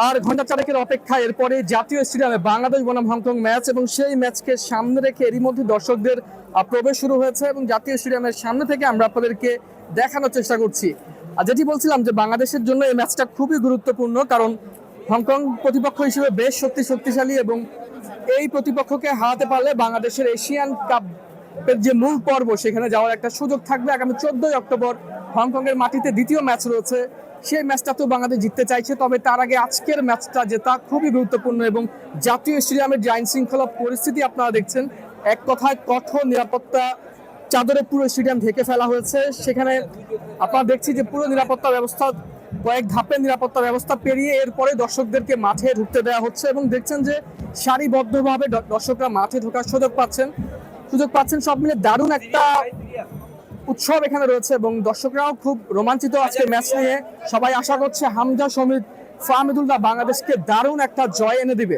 আর ঘন্টা চারেকের অপেক্ষা, এরপরে জাতীয় স্টেডিয়ামে বাংলাদেশ বনাম হংকং ম্যাচ, এবং সেই ম্যাচকে সামনে রেখে এরই মধ্যে দর্শকদের প্রবেশ শুরু হয়েছে এবং জাতীয় স্টেডিয়ামের সামনে থেকে আমরা আপনাদেরকে দেখানোর চেষ্টা করছি। আর যেটি বলছিলাম যে বাংলাদেশের জন্য এই ম্যাচটা খুবই গুরুত্বপূর্ণ, কারণ হংকং প্রতিপক্ষ হিসেবে বেশ শক্তিশালী এবং এই প্রতিপক্ষকে হারাতে পারলে বাংলাদেশের এশিয়ান কাপের যে মূল পর্ব সেখানে যাওয়ার একটা সুযোগ থাকবে। আগামী 14 অক্টোবর হংকং এর মাটিতে দ্বিতীয় ম্যাচ রয়েছে, সেই ম্যাচটা তো বাংলাদেশ জিততে চাইছে, তবে তার আগে আজকের ম্যাচটা জেতা খুবই গুরুত্বপূর্ণ। এবং জাতীয় স্টেডিয়ামের যে আইন শৃঙ্খলা পরিস্থিতি আপনারা দেখছেন, এক কথায় কঠোর নিরাপত্তা চাদরে পুরো স্টেডিয়াম ঢেকে ফেলা হয়েছে। সেখানে আপনারা দেখছি যে পুরো নিরাপত্তা ব্যবস্থা, কয়েক ধাপের নিরাপত্তা ব্যবস্থা পেরিয়ে এরপরে দর্শকদেরকে মাঠে ঢুকতে দেওয়া হচ্ছে এবং দেখছেন যে সারিবদ্ধভাবে দর্শকরা মাঠে ঢোকার সুযোগ পাচ্ছেন। সব মিলে দারুণ একটা উৎসব এখানে রয়েছে এবং দর্শকরাও খুব রোমাঞ্চিত আজকে ম্যাচ নিয়ে। সবাই আশা করছে হামজা, সমিত, ফাহমিদুল্লাহ বাংলাদেশকে দারুণ একটা জয় এনে দিবে।